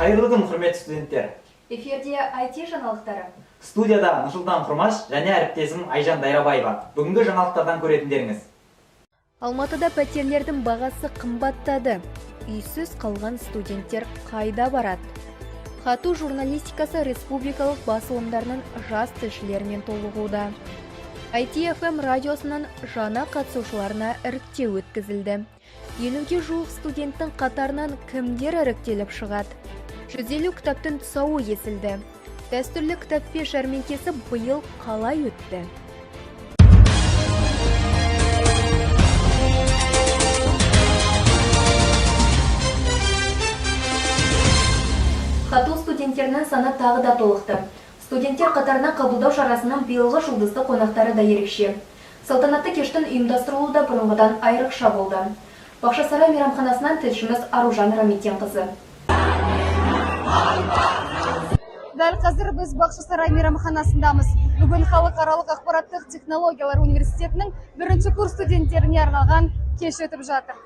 Қайырлы күн, құрметті студенттер. Эфирде IT жаңалықтары. Студияда Нұрсұлтан Құрмаш және әріптесім Айжан Дайрабаева. Бүгінгі жаңалықтардан көретіндеріңіз. Алматыда пәтерлердің бағасы қымбаттады. Үйсіз қалған студенттер қайда барады? Хату журналистикасы республикалық басылымдарының жас тілшілерімен толығуда. ITFM радиосынан жаңа қатысушыларына іріктеу өткізілді. 50-ге жуық студенттің қатарынан кімдер іріктеліп шығады? 150 кітаптың тұсауы есілді. Дәстүрлі кітаппен жәрмеңкесі биыл қалай өтті? Хату студенттерінің саны тағы да толықты. Студенттер қатарына қабылдау шарасының биылғы жұлдызды қонақтары да ерекше. Салтанатты кештің ұйымдастырылуы да бұрынғыдан айрықша болды. Бақшасарай мейрамханасынан тілшіміз Аружан Рамитен қызы. Дәл қазір біз Бақшасарай мейрамханасындамыз. Бүгін Халықаралық ақпараттық технологиялар университетінің бірінші курс студенттеріне арналған кеш өтіп жатыр.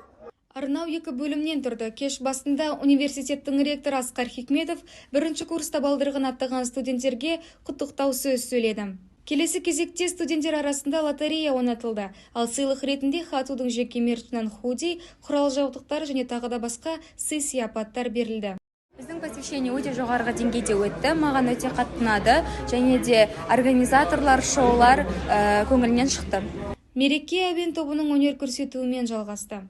Арнау екі бөлімнен тұрды. Кеш басында университеттің ректоры Асқар Хикметов бірінші курста балдырғын аттаған студенттерге құттықтау сөз сөйледі. Келесі кезекте студенттер арасында лотерея ойнатылды. Ал сыйлық ретінде Хатудың жеке мерчінен худи, құрал жабдықтар және тағы да басқа сый-сияпаттар берілді. Біздің посвящение өте жоғарғы деңгейде өтті, маған өте қатты ұнады, және де организаторлар, шоулар көңілінен шықты. Мереке әуен тобының өнер көрсетуімен жалғасты.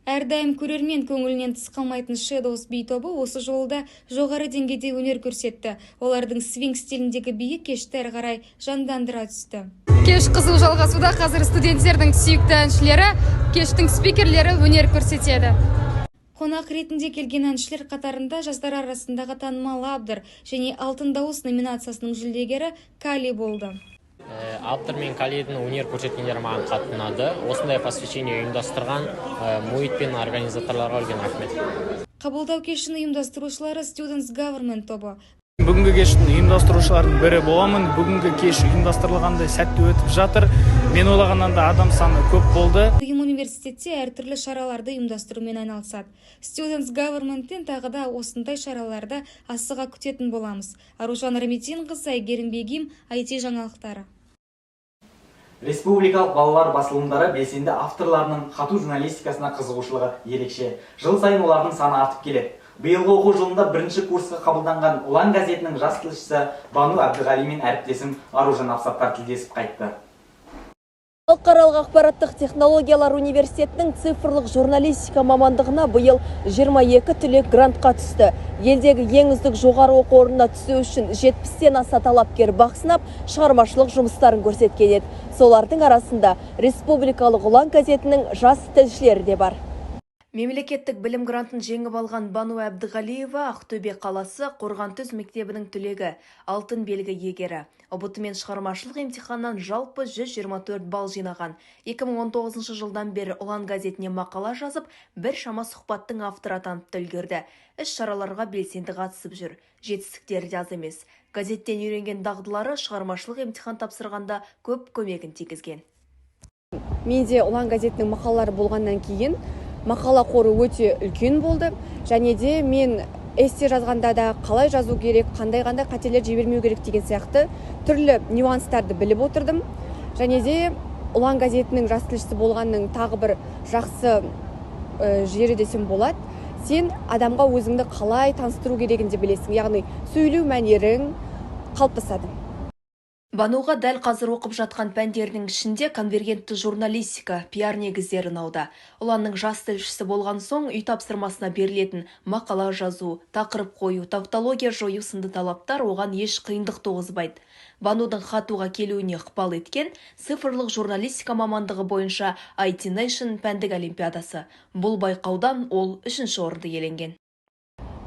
Әрдайым көрермен көңілінен тыс қалмайтын Shadows би тобы осы жолда жоғары деңгейде өнер көрсетті. Олардың свинг стиліндегі биі кешті әрі қарай жандандыра түсті. Кеш қызу жалғасуда. Қазір студенттердің сүйікті әншілері, кештің спикерлері өнер көрсетеді. Қонақ ретінде келген әншілер қатарында жастар арасындағы танымал Абдыр және Алтын дауыс номинациясының жүлдегері Кали болды. Абдыр мен Калидің өнер көрсеткендері маған қатты ұнады. Осындай посвящение ұйымдастырған мұхит пен организаторларға үлкен рахмет. Қабылдау кешін ұйымдастырушылары Students Government тобы. Бүгінгі кештің ұйымдастырушылардың бірі боламын. Бүгінгі кеш ұйымдастырылғандай сәтті өтіп жатыр. Мен ойлағаннан да адам саны көп болды. Ұйым университетте әртүрлі шараларды ұйымдастырумен айналысады. Students Government-тен тағы да осындай шараларды асыға күтетін боламыз. Аружан Рамитен қызы, Айгерім Бегим, IT жаңалықтары. Республикалық балалар басылымдары белсенді авторларының хату журналистикасына қызығушылығы ерекше. Жыл сайын олардың саны артып келеді. Биылғы оқу жылында бірінші курсқа қабылданған Ұлан газетінің жас тілшісі Бану Әбдіғали мен әріптесім Аружан Апсаттар тілдесіп қайтты. Халықаралық ақпараттық технологиялар университетінің цифрлық журналистика мамандығына биыл 22 түлек грантқа түсті. Елдегі ең үздік жоғары оқу орнына түсу үшін 70-тен аса талапкер бақ сынап, шығармашылық жұмыстарын көрсеткен еді. Солардың арасында республикалық Ұлан газетінің жас тілшілері де бар. Мемлекеттік білім грантын жеңіп алған Бану Әбдіғалиева Ақтөбе қаласы Қорғантөс мектебінің түлегі, алтын белгі егері. ұбт мен шығармашылық емтиханнан жалпы 124 балл жинаған. 2019 жылдан бері Ұлан газетіне мақала жазып, бір шама сұхбаттың авторы атанып үлгерді. Іс-шараларға белсенді қатысып жүр. Жетістіктері де аз емес. Газеттен үйренген дағдылары шығармашылық емтихан тапсырғанда көп көмегін тигізген. Менде Ұлан газетінің мақалалары болғаннан кейін мақала қоры өте үлкен болды. Және де мен эссе жазғанда да қалай жазу керек, қандай қателер жібермеу керек деген сияқты түрлі нюанстарды біліп отырдым. Және де Ұлан газетінің жас тілшісі болғанның тағы бір жақсы жері десем болады. Сен адамға өзіңді қалай таныстыру керегінде білесің, яғни сөйлеу мәнерің қалыптасады. Бануға дәл қазір оқып жатқан пәндерінің ішінде конвергентті журналистика, пиар негіздері ұнауда. Ұланның жас тілшісі болған соң үй тапсырмасына берілетін мақала жазу, тақырып қою, тавтология жою сынды талаптар оған еш қиындық туғызбайды. Банудың хатуға келуіне ықпал еткен цифрлық журналистика мамандығы бойынша IT Nation пәндік олимпиадасы. Бұл байқаудан ол 3-ші орынды иеленген.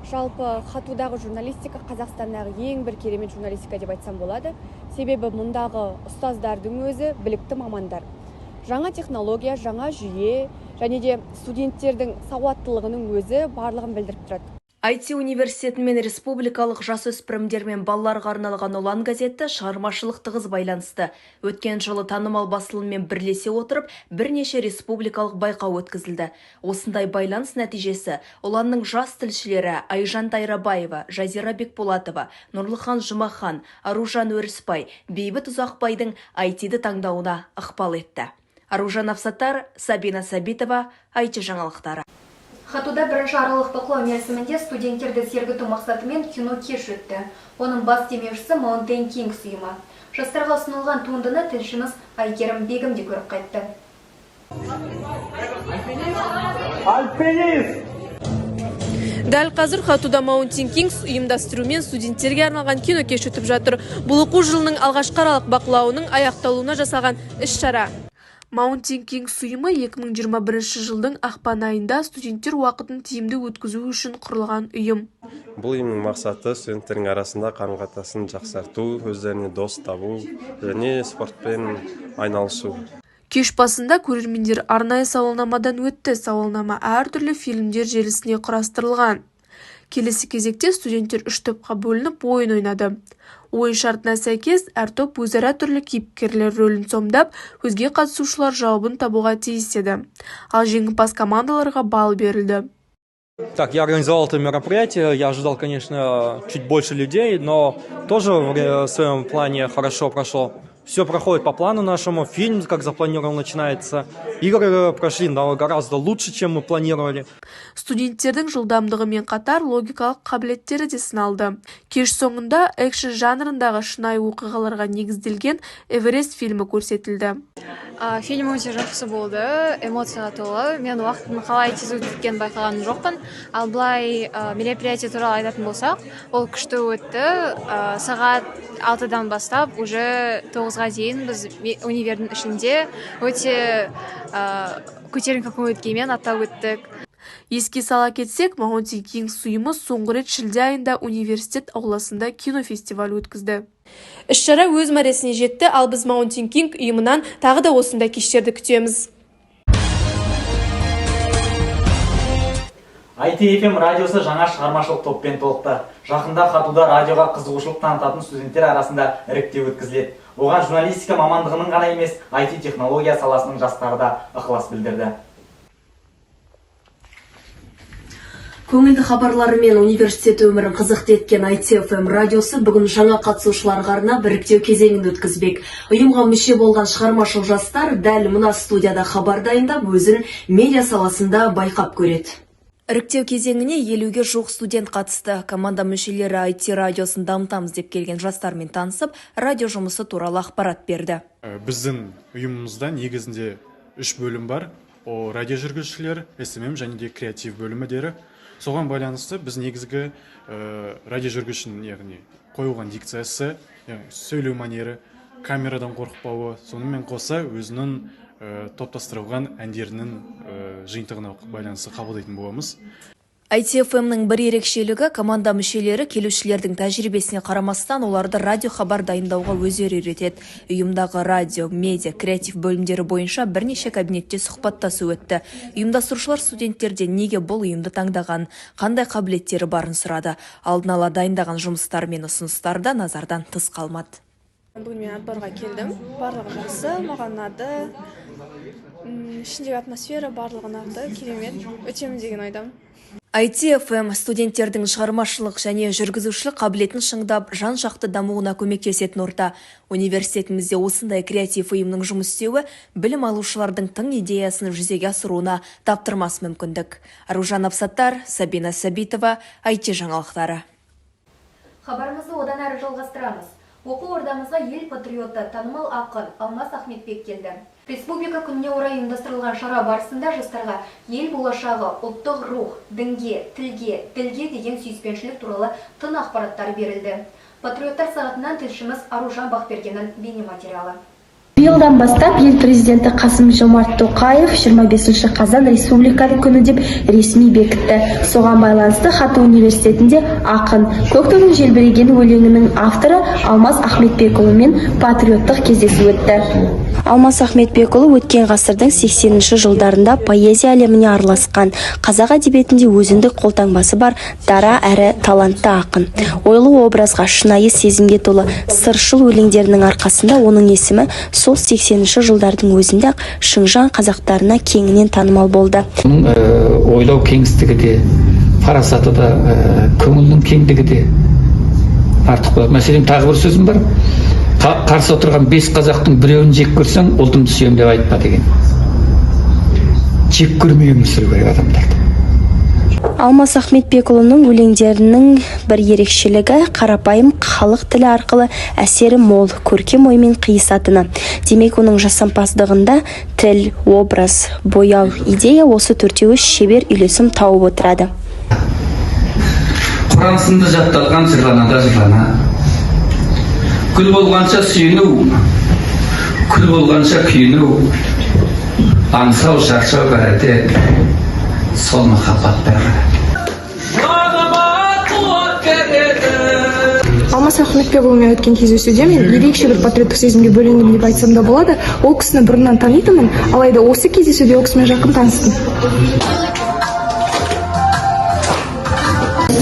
Жалпы хатудағы журналистика Қазақстандағы ең бір керемет журналистика деп айтсам болады. Себебі мұндағы ұстаздардың өзі білікті мамандар. Жаңа технология, жаңа жүйе және де студенттердің сауаттылығының өзі барлығын білдіріп тұрады. IT университеті мен республикалық жасөспірімдер мен балаларға арналған ұлан газеті шығармашылық тығыз байланысты. Өткен жылы танымал басылыммен бірлесе отырып, бірнеше республикалық байқау өткізілді. Осындай байланыс нәтижесі ұланның жас тілшілері Айжан Тайрабаева, Жазира Бекболатова, Нұрлыхан Жұмахан, Аружан Өріспай, Бейбіт Ұзақбайдың IT-ді таңдауына ықпал етті. Аружан Афсаттар, Сабина Сабитова, IT жаңалықтары. Хатуда 1 аралық бақылау мерзімінде студенттерді сергіту мақсатымен кино кеш өтті. Оның бас демеушісі Mountain Kings ұйымы. Жастарға ұсынылған туындыны тілшіміз Айгерім Бегім де көріп қайтты. Дәл қазір Хатуда Mountain Kings ұйымдастырумен студенттерге арналған кино кеш өтіп жатыр. Бұл оқу жылының алғашқы аралық бақылауының аяқталуына жасалған іс-шара. Mountain Kings ұйымы 2021 жылдың ақпан айында студенттер уақытын тиімді өткізу үшін құрылған ұйым. Бұл ұйымның мақсаты студенттердің арасында қарым-қатынасын жақсарту, өздеріне дос табу және спортпен айналысу. Кеш басында көрермендер арнайы сауалнамадан өтті. Сауалнама әртүрлі фильмдер желісіне құрастырылған. Келесі кезекте студенттер 3 топқа бөлініп ойын ойнады. Ойын шартына сәйкес әр топ өзара түрлі кейіпкерлер рөлін сомдап, өзге қатысушылар жауабын табуға тиіс еді. Ал жеңімпаз командаларға балл берілді. Так, я организовал это мероприятие, я ожидал, конечно, чуть больше людей, но тоже в своем плане хорошо прошло. Все проходит по плану нашему, фильм, как запланировал, начинается. Игры прошли гораздо лучше, чем мы планировали. Студенттердің жылдамдығымен қатар логикалық қабілеттері де сыналды. Кеш соңында экшн жанрындағы шынайы оқиғаларға негізделген Эверест фильмі көрсетілді. Фильм өте жақсы болды, эмоцияға толы. Мен уақыттың қалай тез өткенін байқаған жоқпын. Ал былай мероприятие туралы айтатын болсақ, ол күшті өтті. Сағат 6-дан бастап уже 9-ға дейін біз универдің ішінде өте көтеріңкі көңіл-күймен атап өттік. Еске сала кетсек, Mountain Kings ұйымы соңғы рет шілде айында университет ауласында кинофестиваль өткізді. Іс-шара өз мәресіне жетті, ал біз Mountain King ұйымынан тағы да осындай кештерді күтеміз. ITFM радиосы жаңа шығармашылық топпен толықты. Жақында Хатуда радиоға қызығушылық танытатын студенттер арасында іріктеу өткізіледі. Оған журналистика мамандығының ғана емес, IT технология саласының жастары да ықылас білдірді. Көңілді хабарларымен университет өмірін қызықты еткен ITFM радиосы бүгін жаңа қатысушыларға арнап іріктеу кезеңін өткізбек. Ұйымға мүше болған шығармашыл жастар дәл мына студияда хабар дайындап, өзін медиа саласында байқап көреді. Іріктеу кезеңіне 50-ге жуық студент қатысты. Команда мүшелері IT радиосын дамытамыз деп келген жастармен танысып, радио жұмысы туралы ақпарат берді. Біздің ұйымымызда негізінде 3 бөлім бар. О радио жүргізушілер, SMM және де креатив бөлімдері. Соған байланысты біз негізгі радио жүргізушінің, яғни қойылған дикциясы, сөйлеу манері, камерадан қорықпауы, сонымен қоса өзінің топтастырылған әндерінің жиынтығына байланысты қабылдайтын боламыз. ITFM-нің бір ерекшелігі команда мүшелері келушілердің тәжірибесіне қарамастан оларды радио хабар дайындауға өздері үйретеді. Ұйымдағы радио, медиа, креатив бөлімдері бойынша бірнеше кабинетте сұхбаттасу өтті. Ұйымдастырушылар студенттерден неге бұл ұйымды таңдаған, қандай қабілеттері барын сұрады. Алдын ала дайындаған жұмыстар мен ұсыныстар да назардан тыс қалмады. Бүгін мен Атбарға келдім. Барлығы жақсы, маған ұнады. Ішіндегі атмосфера барлығы ұнады, керемет. Өтемін деген ойдамын. ITFM студенттердің шығармашылық және жүргізушілік қабілетін шыңдап, жан-жақты дамуына көмектесетін орта. Университетімізде осындай креатив ұйымның жұмыс істеуі білім алушылардың тың идеясын жүзеге асыруына таптырмас мүмкіндік. Аружан Афсаттар, Сабина Сабитова, IT жаңалықтары. Хабарымызды одан әрі жалғастырамыз. Оқу ордамызға ел патриоты, танымал ақын Алмас Ахметбек келді. Республика күніне орай ұйымдастырылған шара барысында жастарға ел болашағы, ұлттық рух, дінге, тілге деген сүйіспеншілік туралы тың ақпараттар берілді. Патриоттар сағатынан тілшіміз Аружан Бақбергеннің бейнематериалы. Биылдан бастап ел президенті Қасым-Жомарт Тоқаев 25 қазан республикалық күні деп ресми бекітті. Соған байланысты Хаты университетінде ақын «Көктөбенің желбіреген» өлеңінің авторы Алмас Ахметбекұлымен патриоттық кездесу өтті. Алмас Ахметбекұлы өткен ғасырдың 80-ші жылдарында поэзия әлеміне араласқан, қазақ әдебиетінде өзіндік қолтаңбасы бар дара әрі талантты ақын. Ойлы образға, шынайы сезімге толы сыршыл өлеңдерінің арқасында оның есімі сол 80-ші жылдардың өзінде ақ Шыңжаң қазақтарына кеңінен танымал болды. Ойлау кеңістігі де, парасаты да, көңілдің кеңдігі де артық болады. Мәселен, тағы бір сөзім бар. Қарсы отырған 5 қазақтың біреуін жек көрсең, ұлтымды сүйем деп айтпа деген. Жек көрмей өмір сүру керек адамдарды. Алмас Ахметбекұлының өлеңдерінің бір ерекшелігі қарапайым халық тілі арқылы әсері мол, көркем оймен қиысатыны. Демек, оның жасампаздығында тіл, образ, бояу, идея осы төртеуі шебер үйлесім тауып отырады. Құран сынды жатталған жырланада жырлана. Күл болғанша сүйіну, күл болғанша күйіну, аңсау шаршау бәріде сол махаббаттар. Алмас Ахметбекұлымен өткен кездесуде мен ерекше бір патриоттық сезімге бөлендім деп айтсам да болады. Ол кісіні бұрыннан танитынмын, алайда осы кездесуде ол кісімен жақын таныстым.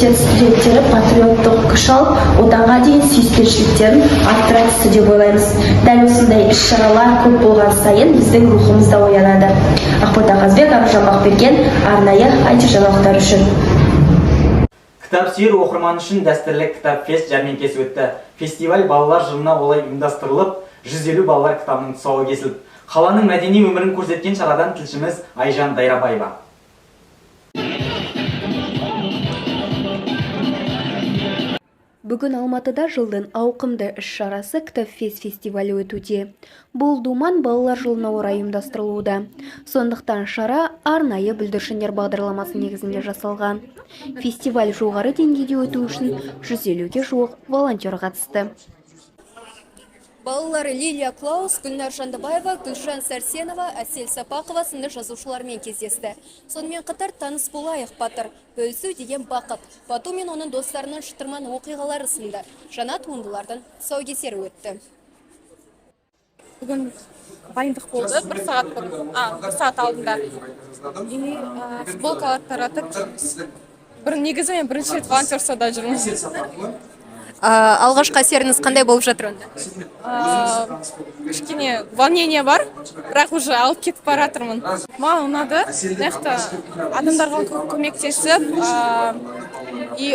Студенттері патриоттық күш алып, отанға дейін сүйіспеншіліктерін арттыра түсті деп ойлаймыз. Дәл осындай іс-шаралар көп болған сайын біздің рухымыз да оянады. Ақбота Қазбек, Аружан Бақберген, арнайы IT жаңалықтар үшін. Кітап сүйер оқырман үшін дәстүрлі кітап фест жәрмеңкесі өтті. Фестиваль балалар жылына олай ұйымдастырылып, 150 балалар кітабының тұсауы кесіліп, қаланың мәдени өмірін көрсеткен шарадан тілшіміз Айжан Дайрабаева. Бүгін Алматыда жылдың ауқымды іс-шарасы Кітапфест фестивалі өтуде. Бұл думан балалар жылына орай ұйымдастырылуда. Сондықтан шара арнайы бүлдіршіндер бағдарламасы негізінде жасалған. Фестиваль жоғары деңгейде өту үшін 150-ге жуық волонтер қатысты. Балалары Лилия Клаус, Гүлнар Жандыбаева, Гүлжан Сәрсенова, Әсел Сапақова сынды жазушылармен кездесті. Сонымен қатар таныс болайық батыр, бөлісу деген бақыт. Бату мен оның достарының шытырман оқиғалары сынды жаңа туындылардың тұсаукесері өтті. Бүгін дайындық болды, бір сағат алдында. Футболкалар таратып, негізі мен бірінші рет волонтерствода жүрмін. Алғашқы әсеріңіз қандай болып жатыр онда? Кішкене волнение бар, бірақ уже алып кетіп бара жатырмын. Маған ұнады, адамдарға көмектесіп,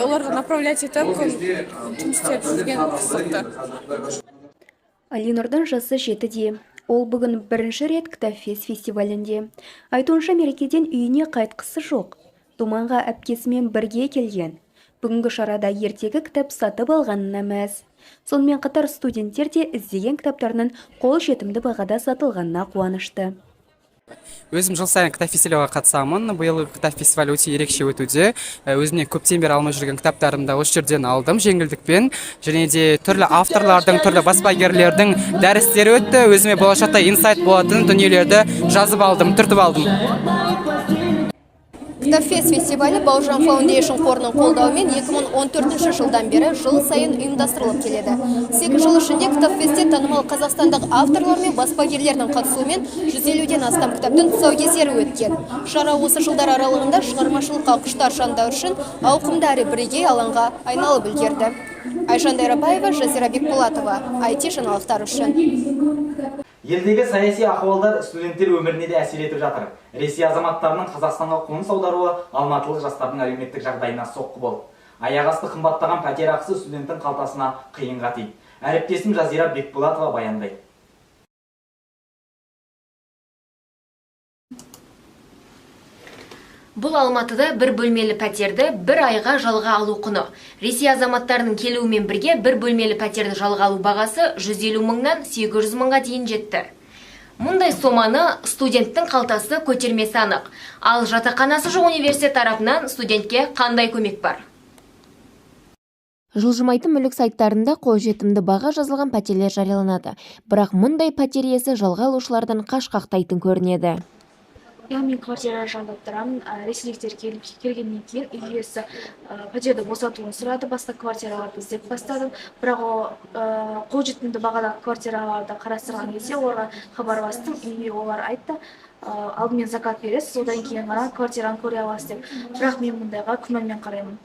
оларға направлять етіп, жұмыс істеп жүрген қызықты. Алинұрдың жасы 7-де. Ол бүгін бірінші рет Кітапфест фестивалінде. Айтуынша мерекеден үйіне қайтқысы жоқ. Думанға әпкесімен бірге келген. Бүгінгі шарада ертегі кітап сатып алғанына мәз. Сонымен қатар студенттер де іздеген кітаптарының қол жетімді бағада сатылғанына қуанышты. Өзім жыл сайын кітап фестиваліне қатысамын. Биыл кітап фестивалі өте ерекше өтуде. Өзіме көптен бері алмай жүрген кітаптарымды осы жерден алдым жеңілдікпен. Және де түрлі авторлардың, түрлі баспагерлердің дәрістері өтті. Өзіме болашақта инсайт болатын дүниелерді жазып алдым, түртіп алдым. Кітапфест фестивалі Бауыржан Фаундейшн қорының қолдауымен 2014 жылдан бері жыл сайын ұйымдастырылып келеді. 8 жыл ішінде Кітапфестте танымал қазақстандық авторлар мен баспагерлердің қатысуымен 150-ден астам кітаптың тұсаукесері өткен. Шара осы жылдар аралығында шығармашылыққа құштар жандар үшін ауқымды әрі бірегей алаңға айналып үлгерді. Айжан Дайрабаева, Жазира Бекболатова, IT жаңалықтар үшін. Елдегі саяси ахуалдар студенттер өміріне де әсер етіп жатыр. Ресей азаматтарының Қазақстанға қоныс аударуы алматылық жастардың әлеуметтік жағдайына соққы болды. Аяқ асты қымбаттаған пәтер ақысы студенттің қалтасына қиынға тиді. Әріптесім Жазира Бекболатова баяндайды. Бұл Алматыда бір бөлмелі пәтерді бір айға жалға алу құны. Ресей азаматтарының келуімен бірге бір бөлмелі пәтерді жалға алу бағасы 150 мыңнан 800 мыңға дейін жетті. Мұндай соманы студенттің қалтасы көтермесі анық. Ал жатақханасы жоқ университет тарапынан студентке қандай көмек бар? Жылжымайтын мүлік сайттарында қолжетімді баға жазылған пәтерлер жарияланады. Бірақ мұндай пәтер иесі жалға алушылардан қашқақтайтын көрінеді. Мен квартира жалдап тұрамын. Ресейліктер келгеннен кейін үй иесі пәтерді босатуын сұрады. Басқа квартираларды іздеп бастадым. Бірақ қолжетімді бағадағы квартираларды қарастырған кезде оларға хабарластым. И олар айтты, алдымен закат бересіз, содан кейін ғана квартираны көре аласыз деп. Бірақ мен мұндайға күмәнмен қараймын.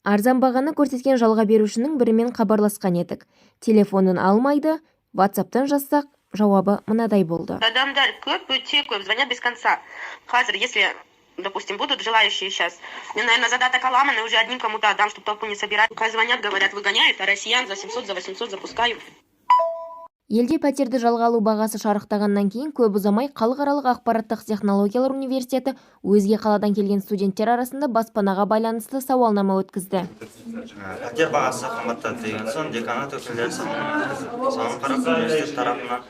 Арзан бағаны көрсеткен жалға берушінің бірімен хабарласқан едік. Телефонын алмайды, WhatsApp-тан жазсақ, жауабы мынадай болды. Адамдар көп, өте көп, звонят без конца. Қазір, если, допустим, будут желающие сейчас, мне, наверное, задаток аламаны уже одним кому-то отдам, чтобы толпу не собирать. Когда звонят, говорят, выгоняют, а россиян за 700, за 800 запускаю. Елде пәтерді жалға алу бағасы шарықтағаннан кейін көп ұзамай Халықаралық ақпараттық технологиялар университеті өзге қаладан келген студенттер арасында баспанаға байланысты сауалнама өткізді. Пәтер бағасы қымбаттады деген соң деканат өкілдері соған қарап университет тарапынан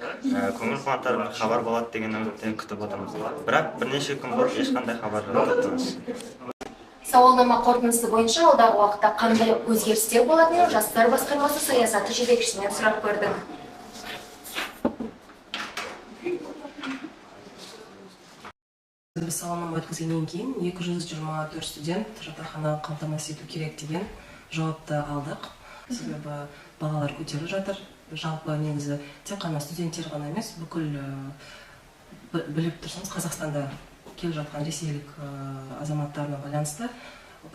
көңіл қуантар хабар болады деген үмітпен күтіп отырмыз. Бірақ бірнеше күн болып ешқандай хабар таппаймыз. Сауалнама қорытындысы бойынша алдағы уақытта қандай өзгерістер болатынын жастар басқармасы саясаты жетекшісінен сұрап көрдік. Біз сауалнама өткізгеннен кейін 224 студент жатақхана қамтамасыз ету керек деген жауапты алдық. Себебі бағалар көтеріліп жатыр. Жалпы негізі тек қана студенттер ғана емес, бүкіл біліп тұрсаңыз Қазақстанда келіп жатқан ресейлік азаматтарына байланысты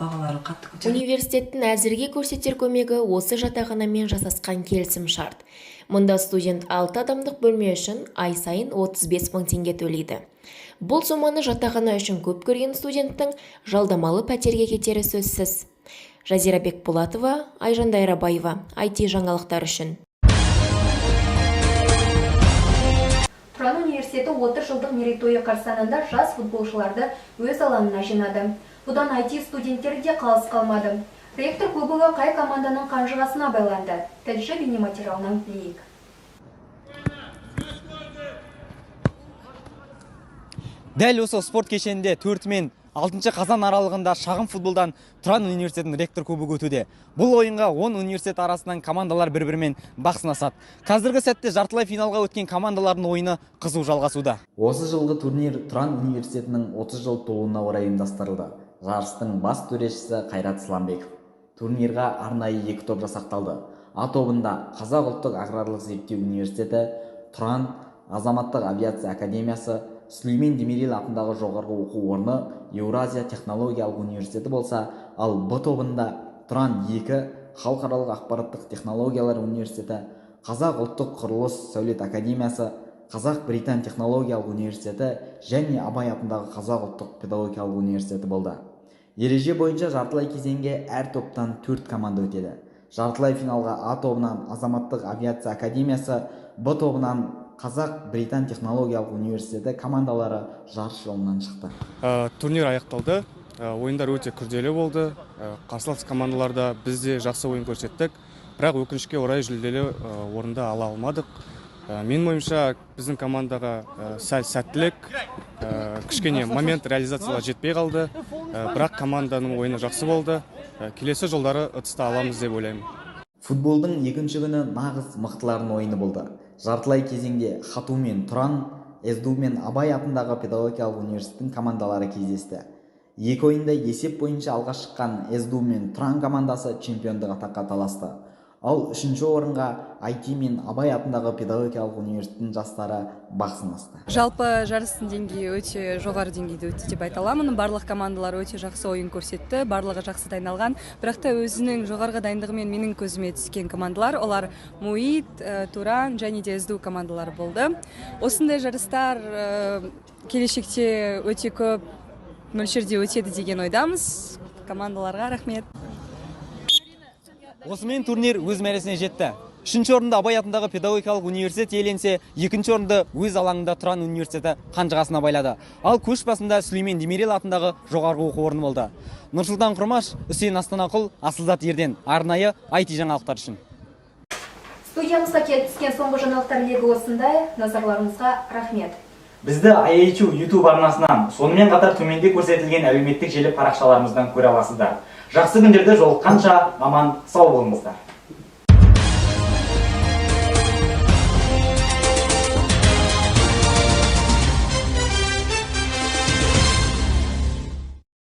бағалары қатты көтерілді. Университеттің әзірге көрсетер көмегі осы жатақханамен жасасқан келісім шарт. Мұнда студент 6 адамдық бөлме үшін ай сайын 35 мың теңге төлейді. Бұл соманы жатақхана үшін көп көрген студенттің жалдамалы пәтерге кетері сөзсіз. Жазира Бекболатова, Айжан Дайрабаева, IT жаңалықтар үшін. Тұран университеті 30 жылдық мерейтойы қарсаңында жас футболшыларды өз алаңына жинады. Бұдан IT студенттері де қалыс қалмады. Ректор кубогы қай команданың қанжығасына байланды. Тілші бейнематериалынан білейік. Дәл осы спорт кешенінде 4 мен 6 қазан аралығында шағын футболдан Тұран университетінің ректор кубогы өтуде. Бұл ойынға 10 университет арасынан командалар бір-бірімен бақ сынасады. Қазіргі сәтте жартылай финалға өткен командалардың ойыны қызу жалғасуда. Осы жылғы турнир Тұран университетінің 30 жыл толуына орай ұйымдастырылды. Жарыстың бас төрешісі Қайрат Сламбеков. Турнирға арнайы 2 топ жасақталды. А тобында Қазақ ұлттық аграрлық зерттеу университеті, Тұран азаматтық авиация академиясы, Сүлеймен Демирел атындағы жоғарғы оқу орны, Еуразия технологиялық университеті болса, ал Б тобында Тұран 2 халықаралық ақпараттық технологиялар университеті, Қазақ ұлттық құрылыс сәулет академиясы, Қазақ-Британ технологиялық университеті және Абай атындағы Қазақ ұлттық педагогикалық университеті болды. Ереже бойынша жартылай кезеңге әр топтан 4 команда өтеді. Жартылай финалға А тобынан Азаматтық авиация академиясы, Б тобынан Қазақ-Британ технологиялық университеті командалары жарыс жолынан шықты. Турнир аяқталды. Ойындар өте күрделі болды. Қарсылас командаларда біз де жақсы ойын көрсеттік. Бірақ өкінішке орай жүлделі орында ала алмадық. Менің ойымша біздің командаға сәл сәттілік, кішкене момент реализациялар жетпей қалды. Бірақ команданың ойыны жақсы болды. Келесі жолдары ұтысты аламыз деп ойлаймын. Футболдың екінші күні нағыз мықтылардың ойыны болды. Жартылай кезеңде Хату мен Тұран, СДУ мен Абай атындағы педагогикалық университеттің командалары кездесті. Екі ойында есеп бойынша алға шыққан СДУ мен Тұран командасы чемпиондық атаққа таласты. Ал үшінші орынға IT мен Абай атындағы педагогикалық университеттің жастары бақ сынасты. Жалпы жарыстың деңгейі өте жоғары деңгейде өтті деп айта аламын. Барлық командалар өте жақсы ойын көрсетті, барлығы жақсы дайындалған. Бірақ та өзінің жоғарғы дайындығымен менің көзіме түскен командалар, олар МУИТ, Туран және де СДУ командалары болды. Осындай жарыстар келешекте өте көп мөлшерде өтеді деген ойдамыз. Командаларға рахмет. Осымен турнир өз мәресіне жетті. Үшінші орында Абай атындағы педагогикалық университет иеленсе, екінші орынды өз алаңында Тұран университеті қанжығасына байлады. Ал көш басында Сүлеймен Демирел атындағы жоғарғы оқу орны болды. Нұрсұлтан Құрмаш, Үсейін Астанақұл, Асылзат Ерден, арнайы IT жаңалықтар үшін. Студиямызға келіп түскен соңғы жаңалықтар легі осындай. Назарларыңызға рахмет. Бізді IHU YouTube арнасынан, сонымен қатар төменде көрсетілген әлеуметтік желі парақшаларымыздан көре аласыздар. Жақсы күндерде жолыққанша аман сау болыңыздар.